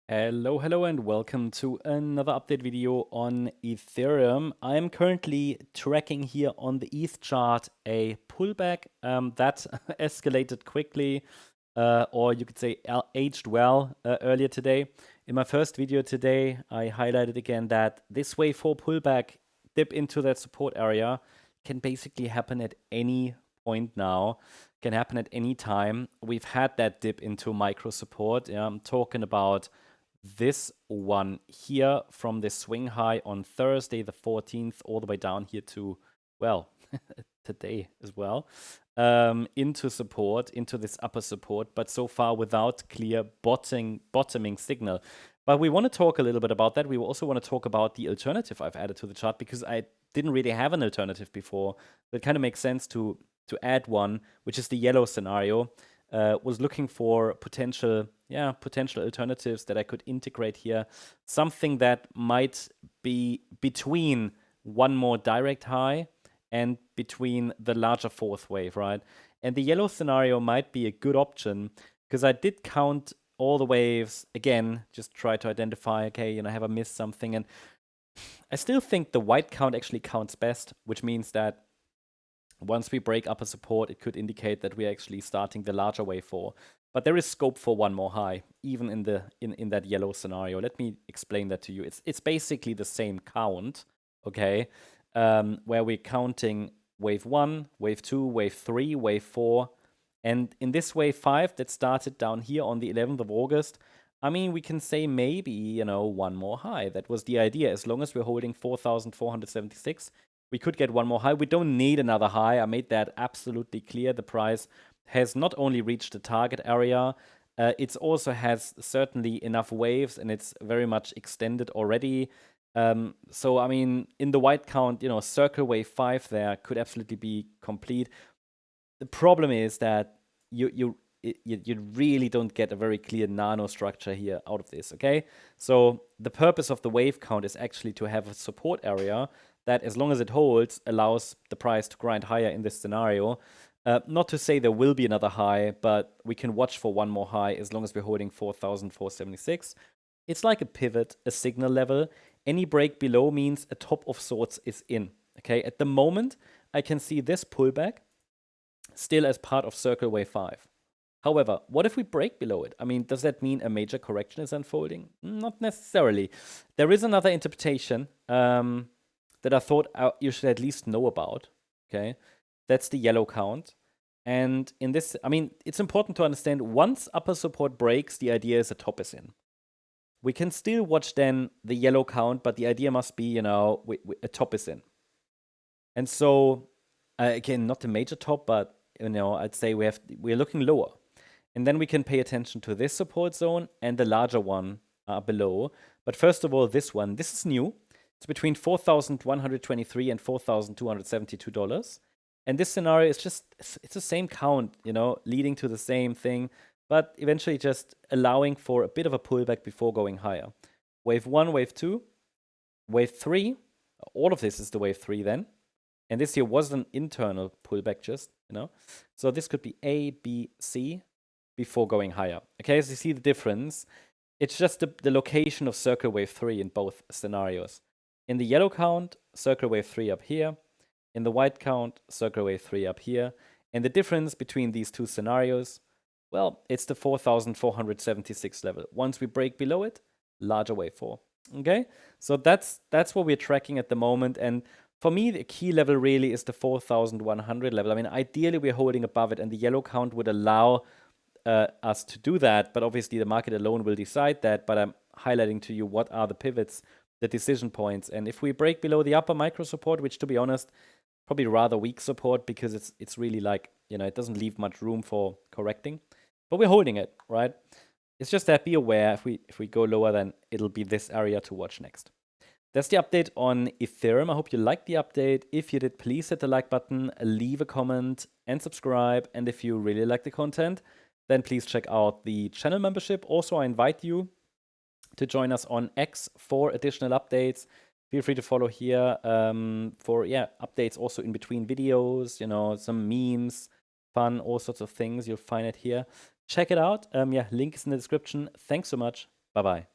Hello, and welcome to another update video on Ethereum. I'm currently tracking here on the ETH chart a pullback that escalated quickly, or you could say aged well earlier today. In my first video today, I highlighted again that this wave 4 pullback dip into that support area can basically happen at any point now, can happen at any time. We've had that dip into micro support. I'm talking about this one here from the swing high on Thursday the 14th all the way down here to, well, today as well, into support, into this upper support, but so far without clear bottoming signal. But we want to talk a little bit about that. We also want to talk about the alternative I've added to the chart because I didn't really have an alternative before. That kind of makes sense to add one, which is the yellow scenario. Was looking for potential alternatives that I could integrate here. Something that might be between one more direct high and between the larger fourth wave, right? And the yellow scenario might be a good option because I did count all the waves again, just try to identify, okay, have I missed something? And I still think the white count actually counts best, which means that once we break upper support, it could indicate that we're actually starting the larger wave 4. But there is scope for one more high, even in that yellow scenario. Let me explain that to you. It's basically the same count, okay, where we're counting wave 1, wave 2, wave 3, wave 4. And in this wave 5 that started down here on the 11th of August, I mean, we can say maybe, one more high. That was the idea. As long as we're holding 4,476, we could get one more high. We don't need another high. I made that absolutely clear. The price has not only reached the target area, it also has certainly enough waves, and it's very much extended already. So, I mean, in the white count, circle wave 5 there could absolutely be complete. The problem is that you really don't get a very clear nanostructure here out of this, okay? So the purpose of the wave count is actually to have a support area that, as long as it holds, allows the price to grind higher in this scenario. Not to say there will be another high, but we can watch for one more high as long as we're holding 4,476. It's like a pivot, a signal level. Any break below means a top of sorts is in, okay? At the moment, I can see this pullback still as part of circle wave 5. However, what if we break below it? I mean, does that mean a major correction is unfolding? Not necessarily. There is another interpretation that I thought you should at least know about, okay? That's the yellow count. And in this, I mean, it's important to understand once upper support breaks, the idea is a top is in. We can still watch then the yellow count, but the idea must be, a top is in. And so, again, not the major top, but, I'd say we're looking lower. And then we can pay attention to this support zone and the larger one below. But first of all, this is new. It's between $4,123 and $4,272. And this scenario is it's the same count, leading to the same thing, but eventually just allowing for a bit of a pullback before going higher. Wave 1, wave 2, wave 3, all of this is the wave 3 then. And this here was an internal pullback just, So this could be A, B, C before going higher. Okay, so you see the difference. It's just the location of circle wave 3 in both scenarios. In the yellow count, circle wave 3 up here. In the white count, circle wave 3 up here. And the difference between these two scenarios, well, it's the 4,476 level. Once we break below it, larger wave 4. Okay, so that's what we're tracking at the moment. And for me, the key level really is the 4,100 level. I mean, ideally, we're holding above it, and the yellow count would allow us to do that. But obviously, the market alone will decide that. But I'm highlighting to you what are the pivots, the decision points. And if we break below the upper micro support, which, to be honest, probably rather weak support because it's really like, it doesn't leave much room for correcting. But we're holding it, right? It's just that be aware, if we go lower, then it'll be this area to watch next. That's the update on Ethereum. I hope you liked the update. If you did, please hit the like button, leave a comment, and subscribe. And if you really like the content, then please check out the channel membership. Also, I invite you to join us on X for additional updates. Feel free to follow here for updates also in between videos, some memes, fun, all sorts of things. You'll find it here. Check it out. Link is in the description. Thanks so much. Bye-bye.